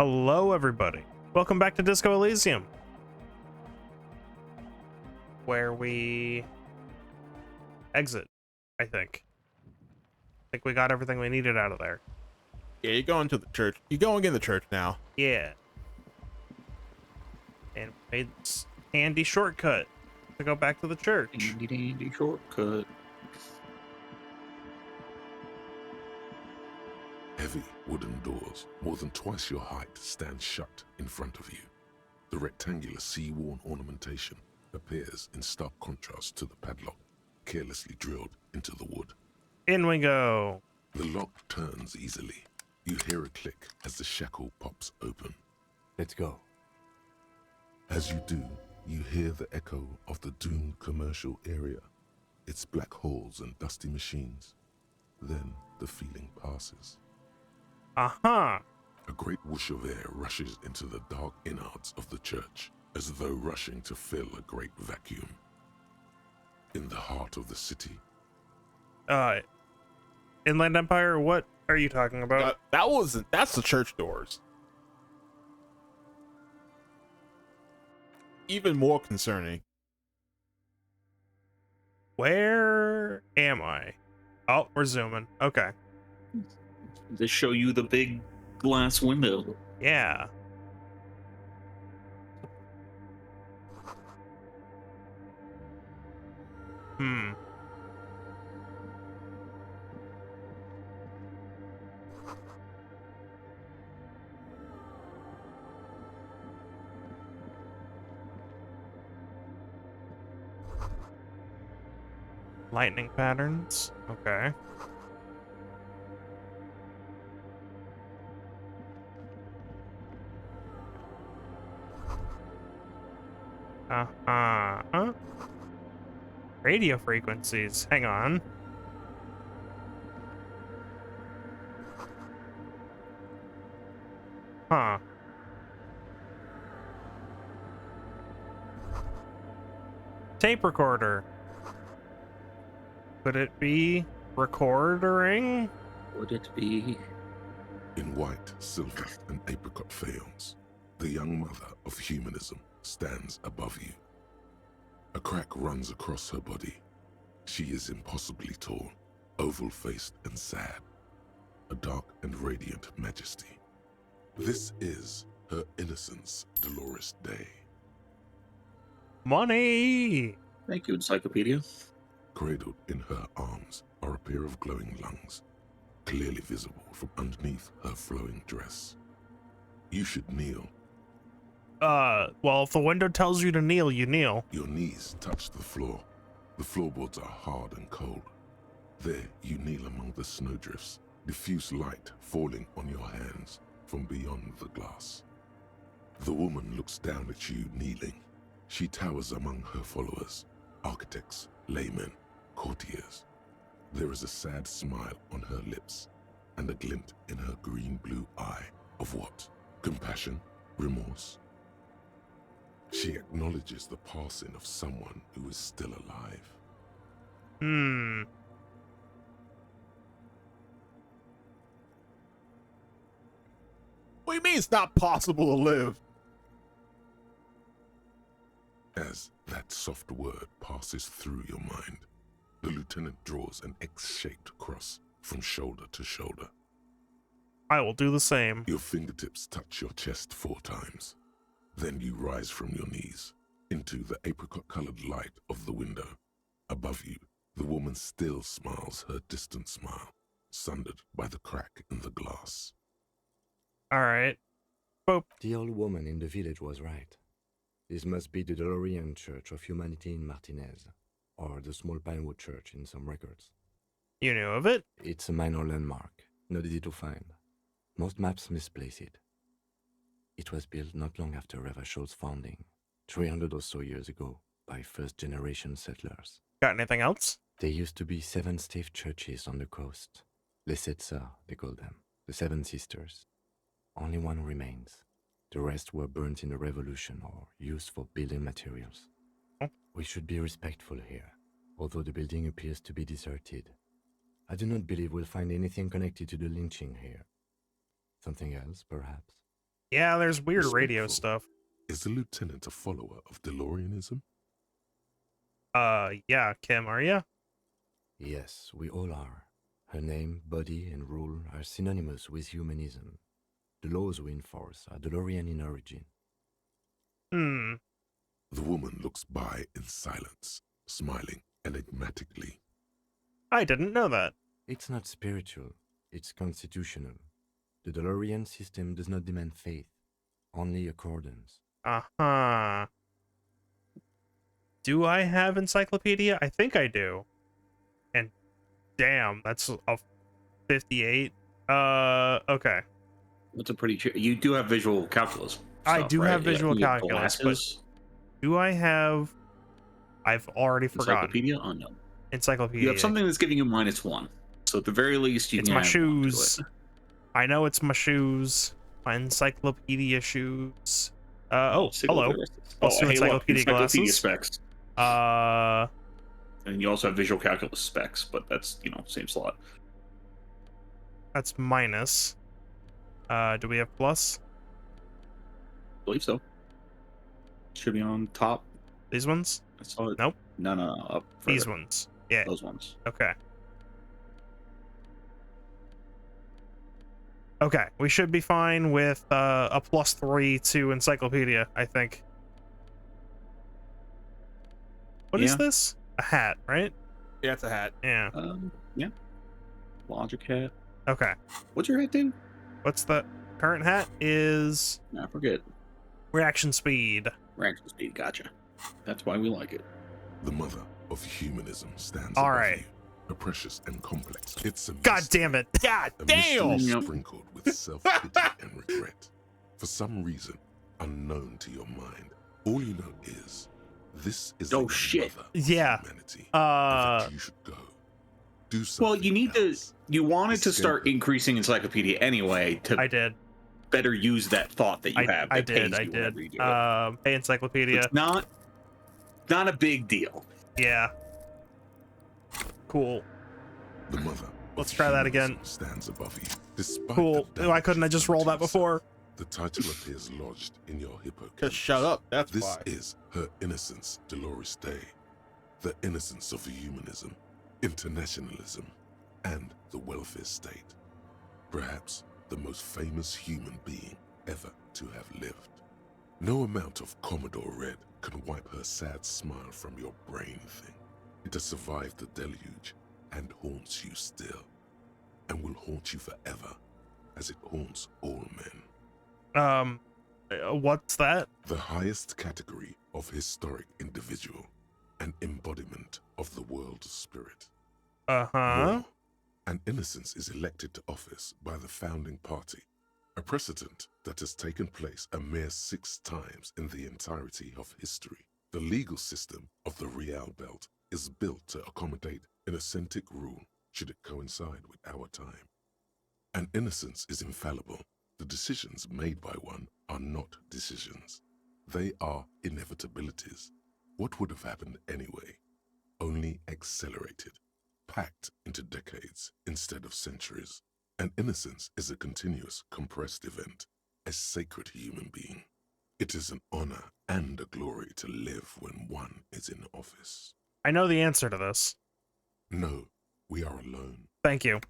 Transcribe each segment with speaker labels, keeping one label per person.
Speaker 1: Hello, everybody. Welcome back to Disco Elysium, where we exit, I think. I think we got everything we needed out of there.
Speaker 2: Yeah, you're going to the church. You're going in the church now.
Speaker 1: Yeah. And made this handy shortcut to go back to the church.
Speaker 3: Handy dandy shortcut.
Speaker 4: Heavy wooden doors, more than twice your height, stand shut in front of you. The rectangular sea-worn ornamentation appears in stark contrast to the padlock, carelessly drilled into the wood.
Speaker 1: In we go.
Speaker 4: The lock turns easily. You hear a click as the shackle pops open.
Speaker 5: Let's go.
Speaker 4: As you do, you hear the echo of the doomed commercial area, its black holes and dusty machines. Then the feeling passes.
Speaker 1: Uh-huh.
Speaker 4: A great whoosh of air rushes into the dark innards of the church, as though rushing to fill a great vacuum. In the heart of the city.
Speaker 1: Inland Empire, what are you talking about?
Speaker 2: That's the church doors. Even more concerning.
Speaker 1: Where am I? Oh, we're zooming. Okay.
Speaker 3: They show you the big glass window.
Speaker 1: Yeah. Lightning patterns. Okay. Radio frequencies. Hang on. Huh. Tape recorder. Could it be recording?
Speaker 3: Would it be?
Speaker 4: In white, silver, and apricot faience, the young mother of humanism stands above you. A crack runs across her body. She is impossibly tall, oval-faced and sad, a dark and radiant majesty. This is her innocence, Dolores Day.
Speaker 1: Money!
Speaker 3: Thank you, Encyclopedia.
Speaker 4: Cradled in her arms are a pair of glowing lungs, clearly visible from underneath her flowing dress. You should kneel.
Speaker 1: Well, if the window tells you to kneel, you kneel.
Speaker 4: Your knees touch the floor. The floorboards are hard and cold. There you kneel among the snowdrifts, diffuse light falling on your hands from beyond the glass. The woman looks down at you kneeling. She towers among her followers, architects, laymen, courtiers. There is a sad smile on her lips and a glint in her green-blue eye of what? Compassion? Remorse? She acknowledges the passing of someone who is still alive.
Speaker 2: What do you mean it's not possible to live?
Speaker 4: As that soft word passes through your mind, the lieutenant draws an X-shaped cross from shoulder to shoulder.
Speaker 1: I will do the same.
Speaker 4: Your fingertips touch your chest 4 times. Then you rise from your knees into the apricot-colored light of the window. Above you, the woman still smiles her distant smile, sundered by the crack in the glass.
Speaker 1: All right. Boop.
Speaker 5: The old woman in the village was right. This must be the Dolorian Church of Humanity in Martinez, or the small Pinewood Church in some records.
Speaker 1: You knew of it?
Speaker 5: It's a minor landmark, not easy to find. Most maps misplace it. It was built not long after Ravachol's founding, 300 or so years ago, by first-generation settlers.
Speaker 1: Got anything else?
Speaker 5: There used to be 7 stave churches on the coast. Les Sept Sœurs, they call them, the 7 sisters. Only one remains. The rest were burnt in the revolution or used for building materials. We should be respectful here, although the building appears to be deserted. I do not believe we'll find anything connected to the lynching here. Something else, perhaps?
Speaker 1: Yeah, there's weird radio
Speaker 4: Respectful.
Speaker 1: stuff.
Speaker 4: Is the lieutenant a follower of DeLoreanism?
Speaker 1: Yeah, Kim, are you?
Speaker 5: Yes, we all are. Her name, body, and rule are synonymous with humanism. The laws we enforce are DeLorean in origin.
Speaker 1: Hmm.
Speaker 4: The woman looks by in silence, smiling enigmatically.
Speaker 1: I didn't know that.
Speaker 5: It's not spiritual, it's constitutional. The DeLorean system does not demand faith, only accordance.
Speaker 1: Uh-huh. Do I have encyclopedia? I think I do. And damn, that's a 58. Okay.
Speaker 3: That's a pretty. You do have visual calculus.
Speaker 1: I
Speaker 3: Stuff,
Speaker 1: do
Speaker 3: right?
Speaker 1: have visual
Speaker 3: you have
Speaker 1: calculus, but
Speaker 3: glasses,
Speaker 1: do I have... I've already forgotten.
Speaker 3: encyclopedia. Oh no,
Speaker 1: Encyclopedia.
Speaker 3: you have something that's giving you -1. So at the very least, you
Speaker 1: It's
Speaker 3: can
Speaker 1: my
Speaker 3: add 1 to
Speaker 1: shoes.
Speaker 3: it.
Speaker 1: I know it's my shoes. My encyclopedia shoes. Oh,
Speaker 3: Let's take a look
Speaker 1: hello.
Speaker 3: at the rest of this.
Speaker 1: Plus two
Speaker 3: hey, look,
Speaker 1: encyclopedia
Speaker 3: encyclopedia
Speaker 1: glasses.
Speaker 3: specs,
Speaker 1: Uh,
Speaker 3: and you also have visual calculus specs, but that's same slot.
Speaker 1: that's minus. Do we have plus?
Speaker 3: I believe so. Should be on top.
Speaker 1: These ones?
Speaker 3: I saw it.
Speaker 1: Nope.
Speaker 3: No, up
Speaker 1: These
Speaker 3: further.
Speaker 1: ones. Yeah.
Speaker 3: Those ones.
Speaker 1: Okay. Okay, we should be fine with a +3 to encyclopedia, I think. What is
Speaker 3: Yeah.
Speaker 1: this? A hat, right?
Speaker 2: Yeah, it's a hat.
Speaker 1: Yeah.
Speaker 3: Yeah. Logic hat.
Speaker 1: Okay.
Speaker 3: What's your hat do?
Speaker 1: What's the current hat? Is
Speaker 3: I forget.
Speaker 1: reaction speed.
Speaker 3: Reaction speed. Gotcha. That's why we like it.
Speaker 4: The mother of humanism stands
Speaker 1: All
Speaker 4: above
Speaker 1: right.
Speaker 4: you, a precious and complex. It's a
Speaker 1: God
Speaker 4: mystery,
Speaker 1: damn it.
Speaker 2: God
Speaker 4: a
Speaker 2: damn!
Speaker 4: mystery
Speaker 3: Yep.
Speaker 4: sprinkled with self-pity and regret. For some reason unknown to your mind, all you know is this is
Speaker 3: Oh,
Speaker 4: the
Speaker 3: shit.
Speaker 4: mother of
Speaker 1: Yeah.
Speaker 4: humanity, and that you should go. Do something
Speaker 3: Well, you need to.
Speaker 4: else.
Speaker 3: You wanted to start
Speaker 4: Escape it.
Speaker 3: increasing encyclopedia anyway to
Speaker 1: I did.
Speaker 3: better use that thought that you have.
Speaker 1: I
Speaker 3: that
Speaker 1: did.
Speaker 3: pays
Speaker 1: I
Speaker 3: you whenever you
Speaker 1: did.
Speaker 3: do it.
Speaker 1: Hey, encyclopedia.
Speaker 3: It's not a big deal.
Speaker 1: Yeah. Cool.
Speaker 4: The mother.
Speaker 1: Let's
Speaker 4: of
Speaker 1: try that again.
Speaker 4: humanism stands above you. Despite
Speaker 1: Cool.
Speaker 4: the
Speaker 1: Why couldn't I
Speaker 4: damage
Speaker 1: just
Speaker 4: you've
Speaker 1: roll
Speaker 4: done
Speaker 1: that
Speaker 4: to yourself,
Speaker 1: before?
Speaker 4: The title appears lodged in your hippocampus.
Speaker 2: Just shut up. That's
Speaker 4: This
Speaker 2: why.
Speaker 4: is Her Innocence Dolores Day, the innocence of humanism, internationalism, and the welfare state. Perhaps the most famous human being ever to have lived. No amount of Commodore Red can wipe her sad smile from your brain thing. It has survived the deluge and haunts you still, and will haunt you forever, as it haunts all men.
Speaker 1: What's that?
Speaker 4: The highest category of historic individual, an embodiment of the world spirit.
Speaker 1: Uh-huh.
Speaker 4: More, an innocence is elected to office by the founding party, a precedent that has taken place a mere 6 times in the entirety of history. The legal system of the Real Belt is built to accommodate an authentic rule should it coincide with our time. An innocence is infallible. The decisions made by one are not decisions. They are inevitabilities. What would have happened anyway? Only accelerated, packed into decades instead of centuries. An innocence is a continuous, compressed event, a sacred human being. It is an honor and a glory to live when one is in office.
Speaker 1: I know the answer to this.
Speaker 4: No, we are alone.
Speaker 1: Thank you.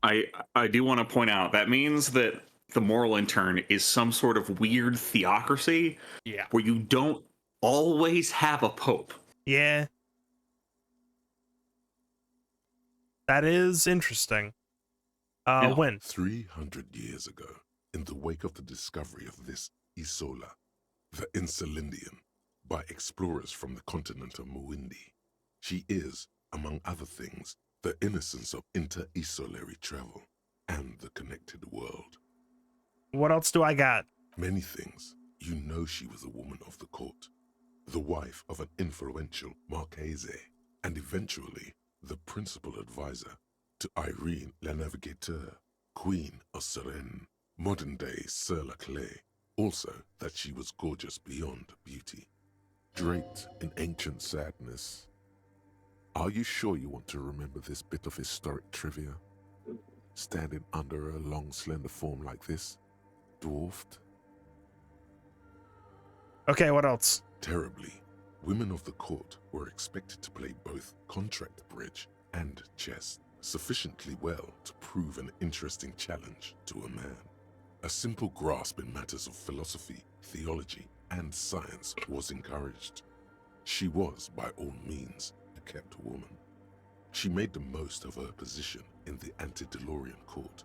Speaker 3: I do want to point out that means that the moral intern is some sort of weird theocracy
Speaker 2: Yeah.
Speaker 3: where you don't always have a pope.
Speaker 1: Yeah. That is interesting.
Speaker 3: Yeah.
Speaker 1: When?
Speaker 4: 300 years ago, in the wake of the discovery of this Isola, the Insulindian, by explorers from the continent of Muindi, she is, among other things, the innocence of inter-isolary travel and the connected world.
Speaker 1: What else do I got?
Speaker 4: Many things. You know she was a woman of the court, the wife of an influential Marchese, and eventually the principal advisor to Irene La Navigateur, Queen of Suresnes, modern-day Sir La Clé. Also that she was gorgeous beyond beauty, draped in ancient sadness. Are you sure you want to remember this bit of historic trivia? Standing under a long, slender form like this, dwarfed?
Speaker 1: Okay, what else?
Speaker 4: Terribly, women of the court were expected to play both contract bridge and chess sufficiently well to prove an interesting challenge to a man. A simple grasp in matters of philosophy, theology, and science was encouraged. She was, by all means, a kept woman. She made the most of her position in the antediluvian court,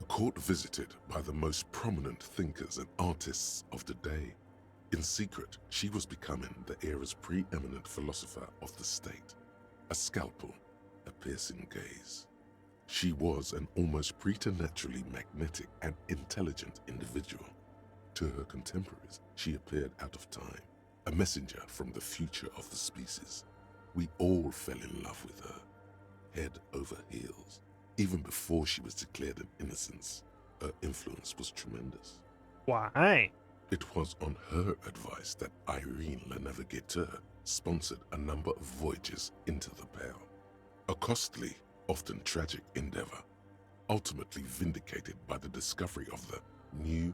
Speaker 4: a court visited by the most prominent thinkers and artists of the day. In secret, she was becoming the era's preeminent philosopher of the state. A scalpel, a piercing gaze. She was an almost preternaturally magnetic and intelligent individual. To her contemporaries, she appeared out of time, a messenger from the future of the species. We all fell in love with her, head over heels. Even before she was declared an innocence, her influence was tremendous.
Speaker 1: Why?
Speaker 4: It was on her advice that Irene Le Navigateur sponsored a number of voyages into the Pale. A costly, often tragic endeavor, ultimately vindicated by the discovery of the new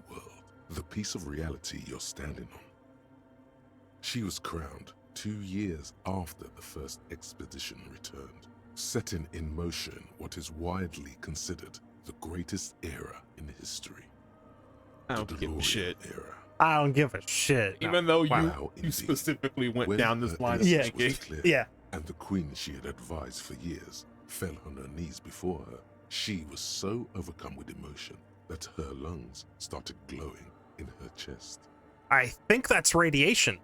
Speaker 4: world, the piece of reality you're standing on. She was crowned 2 years after the first expedition returned, setting in motion what is widely considered the greatest era in history.
Speaker 2: I
Speaker 4: The
Speaker 2: don't give a
Speaker 4: DeLorean
Speaker 2: shit.
Speaker 4: era.
Speaker 1: I don't give a shit.
Speaker 2: Even though
Speaker 4: Wow,
Speaker 2: you
Speaker 4: indeed.
Speaker 2: specifically went
Speaker 4: When
Speaker 2: down this
Speaker 4: her
Speaker 2: line of
Speaker 4: innocence
Speaker 2: thinking.
Speaker 4: was declared,
Speaker 1: Yeah.
Speaker 4: and the queen she had advised for years fell on her knees before her, she was so overcome with emotion that her lungs started glowing in her chest.
Speaker 1: I think that's radiation.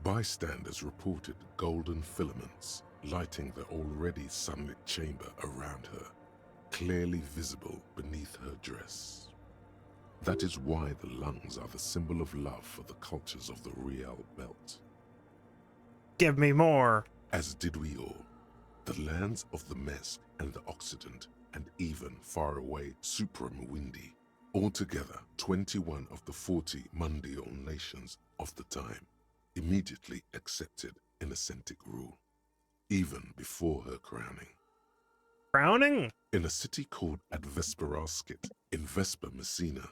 Speaker 4: Bystanders reported golden filaments lighting the already sunlit chamber around her, clearly visible beneath her dress. That is why the lungs are the symbol of love for the cultures of the Riel Belt.
Speaker 1: Give me more.
Speaker 4: As did we all. The lands of the Mesk and the Occident, and even faraway Supramuindi, altogether 21 of the 40 mundial nations of the time, immediately accepted Innocentic rule, even before her crowning.
Speaker 1: Crowning?
Speaker 4: In a city called Advesperaskit in Vespa Messina,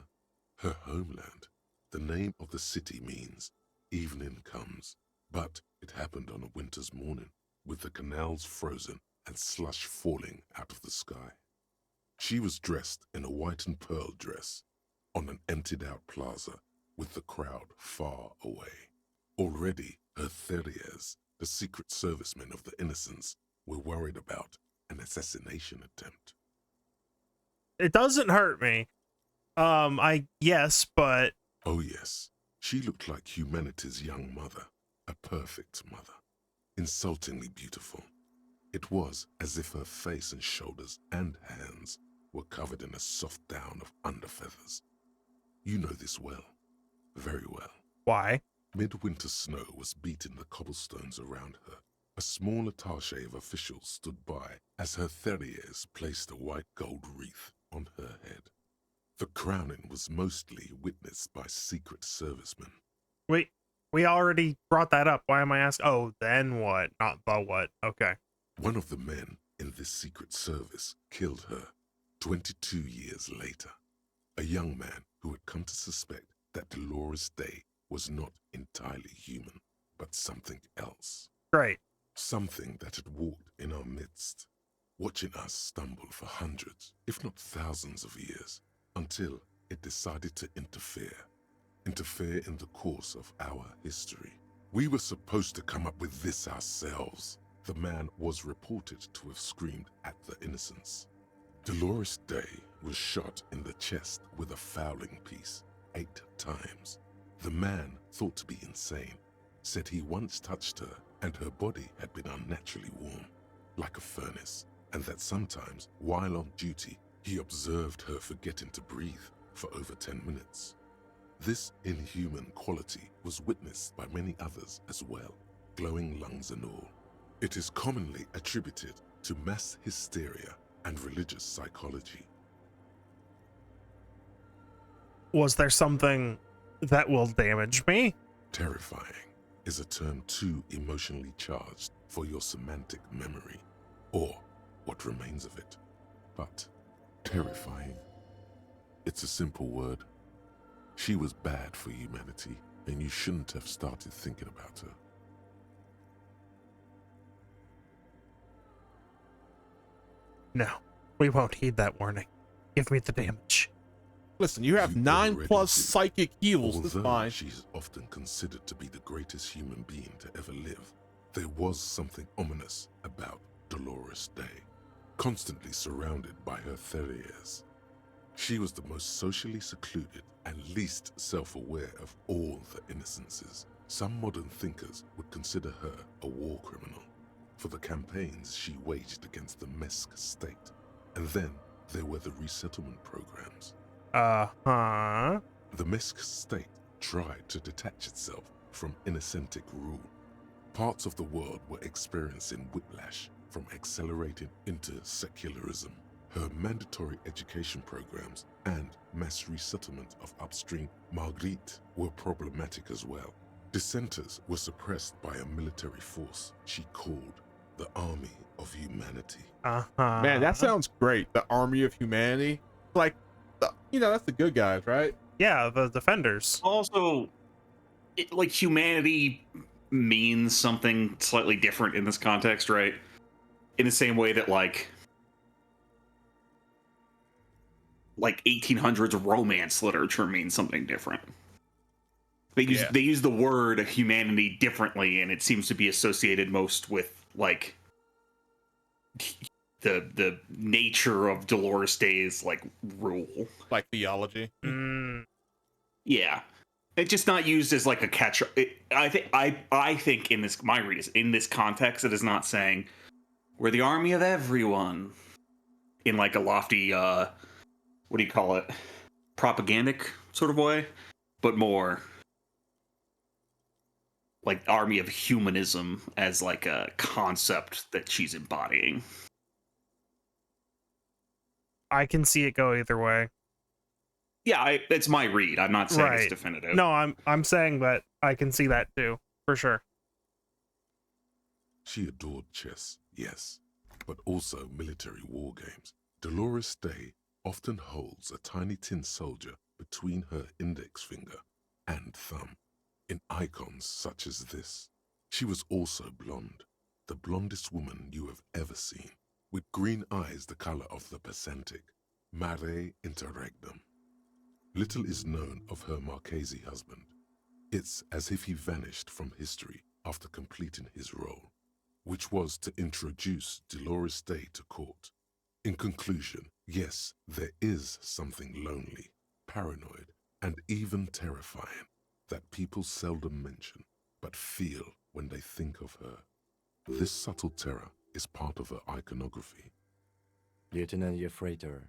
Speaker 4: her homeland, the name of the city means evening comes, but it happened on a winter's morning, with the canals frozen and slush falling out of the sky. She was dressed in a white and pearl dress on an emptied-out plaza with the crowd far away. Already, her Theriers, the secret servicemen of the Innocents, were worried about an assassination attempt.
Speaker 1: It doesn't hurt me. Yes, but
Speaker 4: Oh yes, she looked like humanity's young mother, a perfect mother, insultingly beautiful. It was as if her face and shoulders and hands were covered in a soft down of underfeathers. You know this well, very well.
Speaker 1: why?
Speaker 4: Midwinter snow was beating the cobblestones around her. A small attaché of officials stood by as her Theriers placed a white gold wreath on her head. The crowning was mostly witnessed by secret servicemen.
Speaker 1: We already brought that up. Why am I asking? Oh, then what? Not the what. Okay.
Speaker 4: One of the men in this secret service killed her 22 years later. A young man who had come to suspect that Dolores Day was not entirely human, but something else.
Speaker 1: Great.
Speaker 4: Something that had walked in our midst, watching us stumble for hundreds, if not thousands of years, until it decided to interfere in the course of our history. We were supposed to come up with this ourselves. The man was reported to have screamed at the Innocents. Dolores Day was shot in the chest with a fowling piece 8 times. The man, thought to be insane, said he once touched her and her body had been unnaturally warm, like a furnace, and that sometimes, while on duty, he observed her forgetting to breathe for over 10 minutes. This inhuman quality was witnessed by many others as well, glowing lungs and all. It is commonly attributed to mass hysteria and religious psychology.
Speaker 1: Was there something that will damage me?
Speaker 4: Terrifying is a term too emotionally charged for your semantic memory, or what remains of it. But Terrifying. It's a simple word. She was bad for humanity, and you shouldn't have started thinking about her.
Speaker 1: No, we won't heed that warning. Give me the damage.
Speaker 2: Listen, you have
Speaker 4: You
Speaker 2: 9
Speaker 4: already
Speaker 2: plus
Speaker 4: did.
Speaker 2: psychic heals. That's
Speaker 4: Although
Speaker 2: fine.
Speaker 4: she's often considered to be the greatest human being to ever live, there was something ominous about Dolores Day, constantly surrounded by her terriers. She was the most socially secluded and least self-aware of all the innocences. Some modern thinkers would consider her a war criminal for the campaigns she waged against the Mesk state. And then there were the resettlement programs.
Speaker 1: Uh-huh.
Speaker 4: The Mesk state tried to detach itself from innocentic rule. Parts of the world were experiencing whiplash from accelerated into secularism. Her mandatory education programs and mass resettlement of upstream Marguerite were problematic as well. Dissenters were suppressed by a military force she called the Army of Humanity.
Speaker 1: Uh-huh.
Speaker 2: Man, that sounds great. The Army of Humanity. Like, that's the good guys, right?
Speaker 1: Yeah, the defenders.
Speaker 3: Also, like humanity means something slightly different in this context, right? In the same way that like 1800s romance literature means something different. They use the word humanity differently, and it seems to be associated most with like the nature of Dolores Day's like rule.
Speaker 2: Like theology.
Speaker 1: Mm,
Speaker 3: Yeah. It's just not used as like a catch. I think in this my read is in this context, it is not saying we're the army of everyone in like a lofty what do you call it? Propagandic sort of way, but more like army of humanism as like a concept that she's embodying.
Speaker 1: I can see it go either way.
Speaker 3: Yeah, it's my read. I'm not saying it's
Speaker 1: Right.
Speaker 3: definitive.
Speaker 1: No, I'm saying that I can see that too, for sure.
Speaker 4: She adored chess, yes, but also military war games. Dolores Day often holds a tiny tin soldier between her index finger and thumb in icons such as this. She was also blonde, the blondest woman you have ever seen, with green eyes the color of the Pacentic, mare interregnum. Little is known of her Marchese husband. It's as if he vanished from history after completing his role, which was to introduce Dolores Day to court. In conclusion, yes, there is something lonely, paranoid, and even terrifying that people seldom mention, but feel when they think of her. This subtle terror is part of her iconography.
Speaker 5: Lieutenant Yefreiter,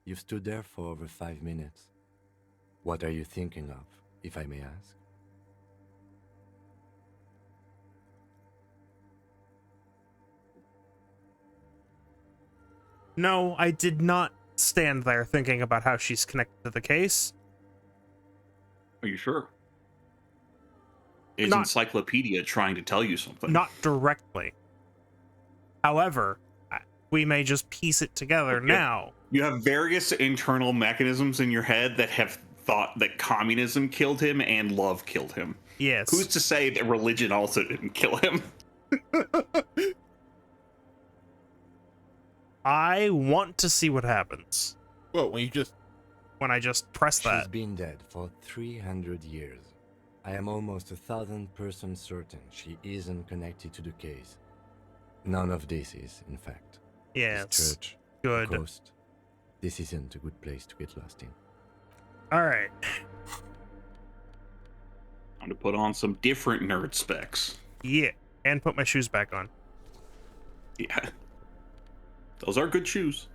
Speaker 5: you've stood there for over 5 minutes. What are you thinking of, if I may ask?
Speaker 1: No, I did not stand there thinking about how she's connected to the case.
Speaker 3: Are you sure? Is
Speaker 1: Not-
Speaker 3: Encyclopedia trying to tell you something?
Speaker 1: Not directly. However, we may just piece it together
Speaker 3: Okay.
Speaker 1: now.
Speaker 3: You have various internal mechanisms in your head that have thought that communism killed him and love killed him.
Speaker 1: Yes.
Speaker 3: Who's to say that religion also didn't kill him?
Speaker 1: I want to see what happens
Speaker 2: Well, when
Speaker 1: when I just press
Speaker 5: She's
Speaker 1: that.
Speaker 5: been dead for 300 years. I am almost 1,000% certain she isn't connected to the case. None of this is, in fact.
Speaker 1: Yes.
Speaker 5: This church,
Speaker 1: Good.
Speaker 5: the coast. This isn't a good place to get lost in.
Speaker 1: All right.
Speaker 3: Time to put on some different nerd specs.
Speaker 1: Yeah. And put my shoes back on.
Speaker 3: Yeah. Those are good shoes.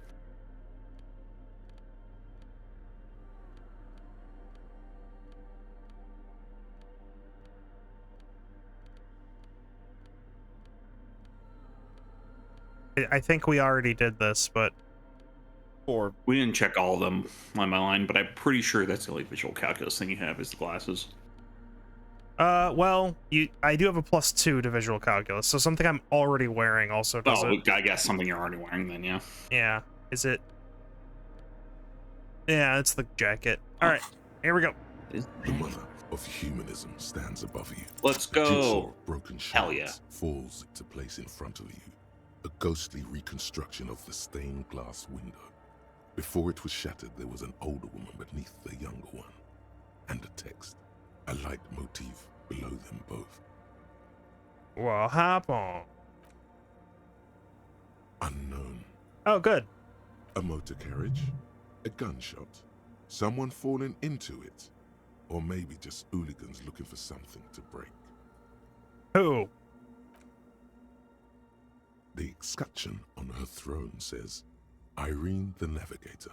Speaker 1: I think we already did this, but
Speaker 2: or
Speaker 3: We didn't check all of them on my line, but I'm pretty sure that's the only visual calculus thing you have is the glasses.
Speaker 1: well, I do have a +2 to visual calculus, so something I'm already wearing also does
Speaker 3: Oh,
Speaker 1: it.
Speaker 3: I guess something you're already wearing then, yeah.
Speaker 1: Yeah. Is it? Yeah, it's the jacket. All right, here we go.
Speaker 4: The mother of humanism stands above you.
Speaker 3: Let's
Speaker 4: A jigsaw
Speaker 3: go.
Speaker 4: of broken
Speaker 3: Hell yeah.
Speaker 4: shards falls into place in front of you. A ghostly reconstruction of the stained glass window. Before it was shattered, there was an older woman beneath the younger one. And a text. A light motif below them both.
Speaker 1: Well, hop on.
Speaker 4: Unknown.
Speaker 1: Oh, good.
Speaker 4: A motor carriage? A gunshot? Someone falling into it? Or maybe just hooligans looking for something to break?
Speaker 1: Who?
Speaker 4: The escutcheon on her throne says, Irene the Navigator.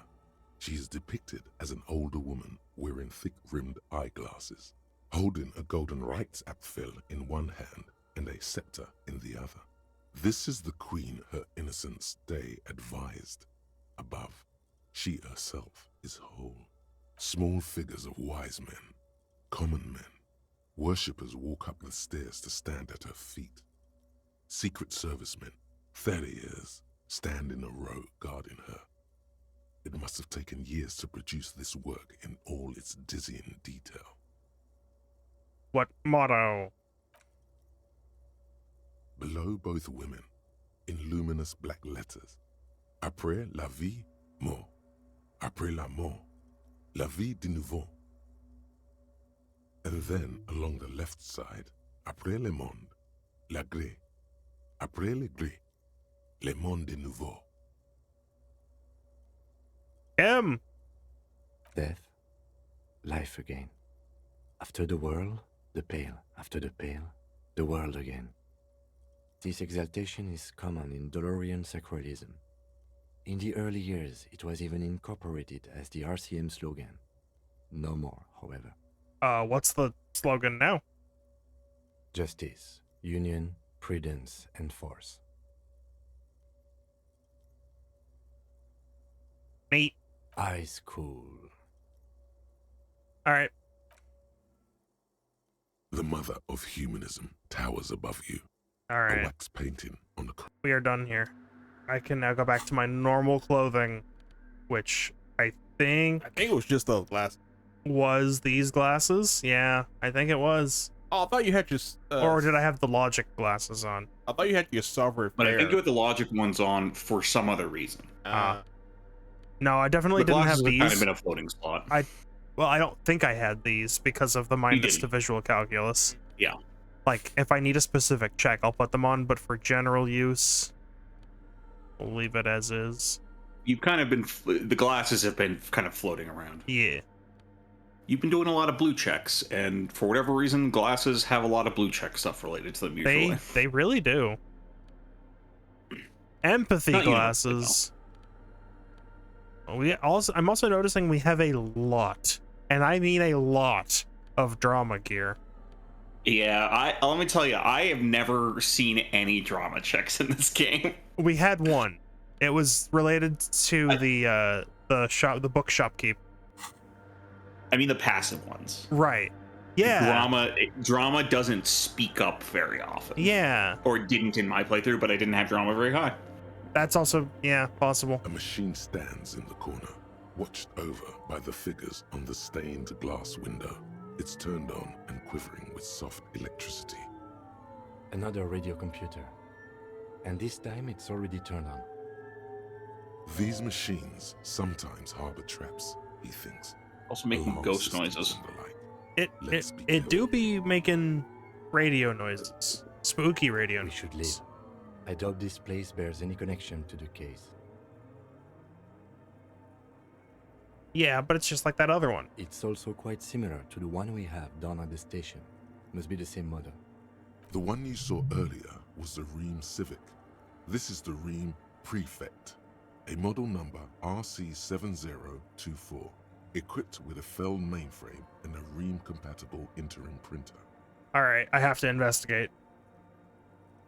Speaker 4: She is depicted as an older woman wearing thick-rimmed eyeglasses, holding a golden rights apfel in one hand and a scepter in the other. This is the queen her innocence day advised. Above, she herself is whole. Small figures of wise men, common men, worshippers walk up the stairs to stand at her feet. Secret servicemen, 30 years, stand in a row guarding her. It must have taken years to produce this work in all its dizzying detail.
Speaker 1: What motto?
Speaker 4: Below both women, in luminous black letters, Après la vie, mort. Après la mort, la vie de nouveau. And then, along the left side, Après le monde, la gré. Après le gré, le monde de nouveau.
Speaker 1: M.
Speaker 5: Death, life again. After the world, the pale. After the pale, the world again. This exaltation is common in Dolorian sacralism. In the early years, it was even incorporated as the RCM slogan. No more, however.
Speaker 1: What's the slogan now?
Speaker 5: Justice, union, prudence, and force.
Speaker 1: Neat.
Speaker 5: Eyes cool.
Speaker 1: All right.
Speaker 4: The mother of humanism towers above you.
Speaker 1: All
Speaker 4: A
Speaker 1: right.
Speaker 4: wax painting on the
Speaker 1: We are done here. I can now go back to my normal clothing, which I think
Speaker 2: I think it was just the last.
Speaker 1: was these glasses. Yeah, I think it was.
Speaker 2: Oh, I thought you had just.
Speaker 1: Or did I have the logic glasses on?
Speaker 2: I thought you had your sovereign.
Speaker 3: But I think you had the logic ones on for some other reason.
Speaker 1: No, I definitely
Speaker 3: The
Speaker 1: didn't have
Speaker 3: glasses have
Speaker 1: these.
Speaker 3: kind of been a floating spot.
Speaker 1: Well, I don't think I had these because of the minus
Speaker 3: didn't.
Speaker 1: to visual calculus.
Speaker 3: Yeah.
Speaker 1: Like, if I need a specific check, I'll put them on, but for general use, we'll leave it as is.
Speaker 3: You've kind of been, the glasses have been kind of floating around.
Speaker 1: Yeah.
Speaker 3: You've been doing a lot of blue checks, and for whatever reason, glasses have a lot of blue check stuff related to them usually.
Speaker 1: They really do. Empathy
Speaker 3: Not
Speaker 1: glasses. I'm also noticing we have a lot, and I mean a lot, of drama gear.
Speaker 3: Yeah, let me tell you, I have never seen any drama checks in this game.
Speaker 1: We had one. It was related to the bookshop keep.
Speaker 3: I mean the passive ones.
Speaker 1: Right. Yeah.
Speaker 3: Drama doesn't speak up very often.
Speaker 1: Yeah.
Speaker 3: Or it didn't in my playthrough, but I didn't have drama very high.
Speaker 1: That's also, yeah, possible.
Speaker 4: A machine stands in the corner, watched over by the figures on the stained glass window. It's turned on and quivering with soft electricity.
Speaker 5: Another radio computer. And this time it's already turned on.
Speaker 4: These machines sometimes harbor traps, he thinks.
Speaker 3: Also making
Speaker 4: Alarm
Speaker 3: ghost
Speaker 4: systems
Speaker 3: noises.
Speaker 4: and the like. Let's be
Speaker 1: It do
Speaker 4: careful.
Speaker 1: be making radio noises. Spooky radio
Speaker 5: We
Speaker 1: noises.
Speaker 5: should leave. I doubt this place bears any connection to the case.
Speaker 1: Yeah, but it's just like that other one.
Speaker 5: It's also quite similar to the one we have down at the station. Must be the same model.
Speaker 4: The one you saw earlier was the Ream Civic. This is the Ream Prefect, a model number RC7024, equipped with a Feld mainframe and a Ream-compatible interim printer.
Speaker 1: Alright, I have to investigate.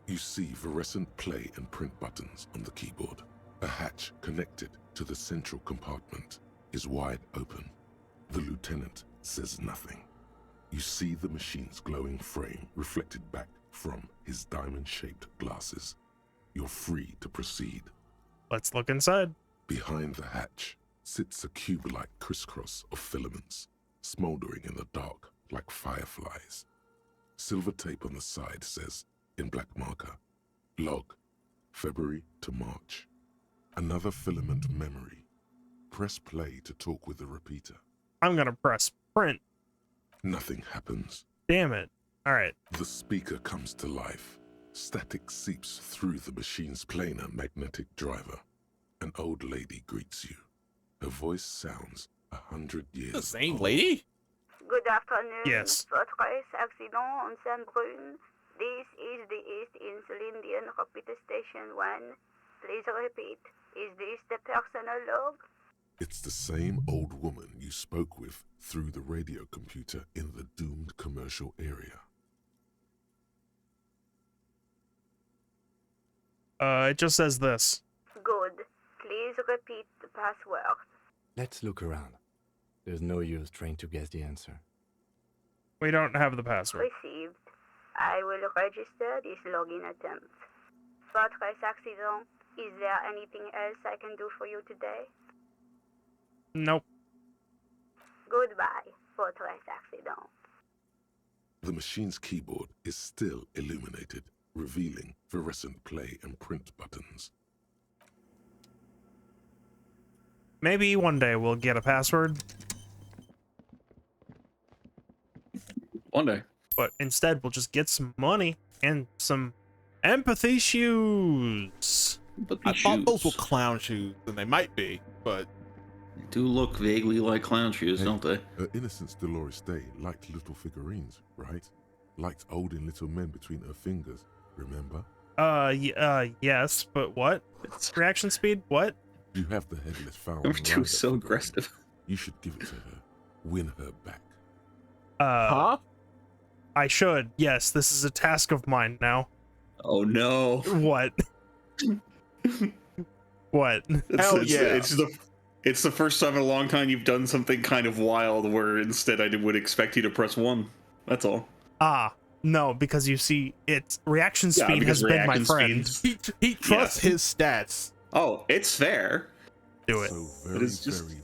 Speaker 4: You see fluorescent play and print buttons on the keyboard. A hatch connected to the central compartment is wide open. The lieutenant says nothing. You see the machine's glowing frame reflected back from his diamond-shaped glasses. You're free to proceed.
Speaker 1: Let's look inside.
Speaker 4: Behind the hatch, sits a cube-like crisscross of filaments, smoldering in the dark like fireflies. Silver tape on the side says, in black marker, log, February to March. Another filament memory. Press play to talk with the repeater.
Speaker 1: I'm gonna press print.
Speaker 4: Nothing happens.
Speaker 1: Damn it. All right.
Speaker 4: The speaker comes to life. Static seeps through the machine's planar magnetic driver. An old lady greets you. Her voice sounds 100 years
Speaker 2: The same
Speaker 4: old.
Speaker 2: lady?
Speaker 6: Good afternoon.
Speaker 1: Yes.
Speaker 6: Votre accident on Saint-Brune. This is the East Insulindian Repeater Station 1. Please repeat. Is this the personal log?
Speaker 4: It's the same old woman you spoke with through the radio computer in the doomed commercial area.
Speaker 1: It just says this.
Speaker 6: Good. Please repeat the password.
Speaker 5: Let's look around. There's no use trying to guess the answer.
Speaker 1: We don't have the password.
Speaker 6: Received. I will register this login attempt. Votre accident. Is there anything else I can do for you today?
Speaker 1: Nope.
Speaker 6: Goodbye, Votre accident.
Speaker 4: The machine's keyboard is still illuminated, revealing fluorescent play and print buttons.
Speaker 1: Maybe one day we'll get a password,
Speaker 3: One day.
Speaker 1: but instead we'll just get some money and some empathy shoes.
Speaker 3: But
Speaker 2: I
Speaker 3: these
Speaker 2: thought those were
Speaker 3: shoes
Speaker 2: clown shoes, and they might be, but
Speaker 3: do look vaguely like clown shoes,
Speaker 4: Hey,
Speaker 3: don't they?
Speaker 4: Her innocence Dolores Day liked little figurines, right? Liked holding little men between her fingers, remember?
Speaker 1: Yes, but what?
Speaker 3: It's,
Speaker 1: Reaction speed? What?
Speaker 4: You have the headless fowl.
Speaker 3: number two is so aggressive.
Speaker 4: You should give it to her. Win her back.
Speaker 2: huh?
Speaker 1: I should. Yes, this is a task of mine now.
Speaker 3: Oh no.
Speaker 1: What? What?
Speaker 2: Hell yeah.
Speaker 3: It's the first time in a long time you've done something kind of wild where instead I would expect you to press 1. That's all.
Speaker 1: Ah, no, because you see, it's reaction
Speaker 3: Yeah,
Speaker 1: speed has
Speaker 3: because
Speaker 1: been my
Speaker 3: reaction
Speaker 1: friend.
Speaker 3: speeds-
Speaker 2: He trusts his stats.
Speaker 3: Oh, it's fair.
Speaker 1: Do it.
Speaker 4: So very,
Speaker 3: is just,
Speaker 4: very,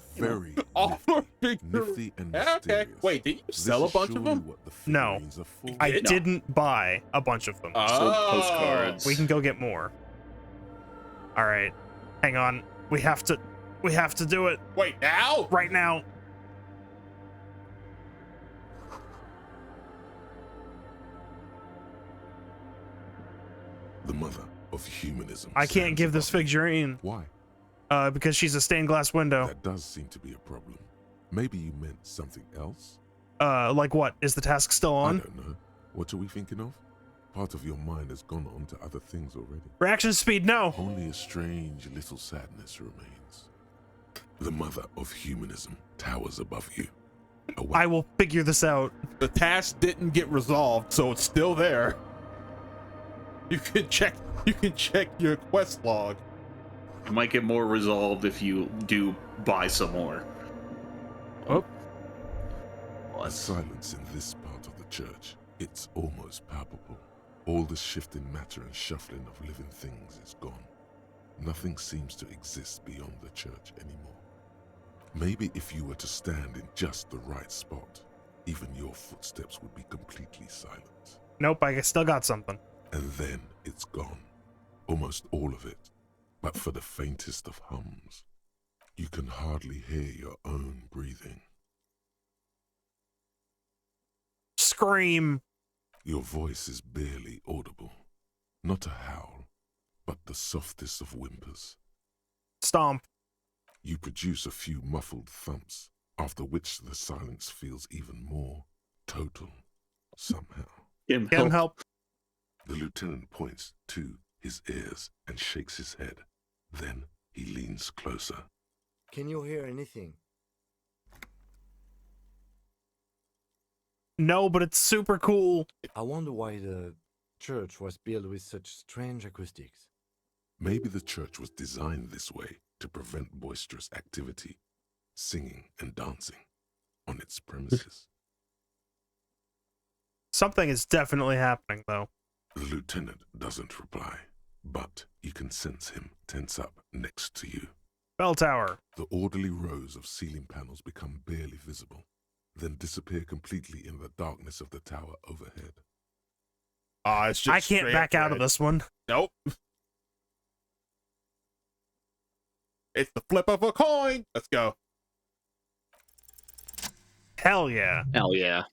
Speaker 4: very
Speaker 2: All
Speaker 4: nifty, nifty and mysterious.
Speaker 2: Okay. Wait, did you
Speaker 4: This
Speaker 2: sell a
Speaker 4: is
Speaker 2: bunch of
Speaker 4: surely
Speaker 2: them?
Speaker 4: what the
Speaker 1: No.
Speaker 4: figurines are for.
Speaker 1: I
Speaker 3: No.
Speaker 1: didn't buy a bunch of them.
Speaker 3: Sold postcards.
Speaker 1: We can go get more. All right, hang on. We have to do it
Speaker 2: Wait, now?
Speaker 1: right now.
Speaker 4: The mother of humanism.
Speaker 1: I can't
Speaker 4: stands
Speaker 1: give this
Speaker 4: above you.
Speaker 1: figurine,
Speaker 4: Why?
Speaker 1: because she's a stained glass window.
Speaker 4: That does seem to be a problem. Maybe you meant something else?
Speaker 1: Like what? Is the task still
Speaker 4: I
Speaker 1: on?
Speaker 4: don't know. What are we thinking of? Part of your mind has gone on to other things already.
Speaker 1: Reaction speed, no.
Speaker 4: Only a strange little sadness remains. The mother of humanism towers above you.
Speaker 1: I will figure this out.
Speaker 2: The task didn't get resolved, so it's still there. You can check your quest log.
Speaker 3: It might get more resolved if you do buy some more.
Speaker 2: Oh.
Speaker 4: The silence in this part of the church, it's almost palpable. All the shifting matter and shuffling of living things is gone. Nothing seems to exist beyond the church anymore. Maybe if you were to stand in just the right spot, even your footsteps would be completely silent.
Speaker 1: Nope, I still got something.
Speaker 4: And then it's gone. Almost all of it. But for the faintest of hums, you can hardly hear your own breathing.
Speaker 1: Scream.
Speaker 4: Your voice is barely audible. Not a howl, but the softest of whimpers.
Speaker 1: Stomp.
Speaker 4: You produce a few muffled thumps, after which the silence feels even more total, somehow.
Speaker 3: Get
Speaker 1: Get him help.
Speaker 4: The lieutenant points to his ears and shakes his head. Then he leans closer.
Speaker 5: Can you hear anything?
Speaker 1: No, but it's super cool.
Speaker 5: I wonder why the church was built with such strange acoustics.
Speaker 4: Maybe the church was designed this way to prevent boisterous activity, singing and dancing on its premises.
Speaker 1: Something is definitely happening, though.
Speaker 4: The lieutenant doesn't reply, but you can sense him tense up next to you.
Speaker 1: Bell tower.
Speaker 4: The orderly rows of ceiling panels become barely visible, then disappear completely in the darkness of the tower overhead.
Speaker 2: It's just
Speaker 1: I can't
Speaker 2: straight
Speaker 1: back
Speaker 2: up
Speaker 1: out of
Speaker 2: red.
Speaker 1: this one.
Speaker 2: Nope. It's the flip of a coin. Let's go.
Speaker 1: Hell yeah.
Speaker 7: Hell yeah.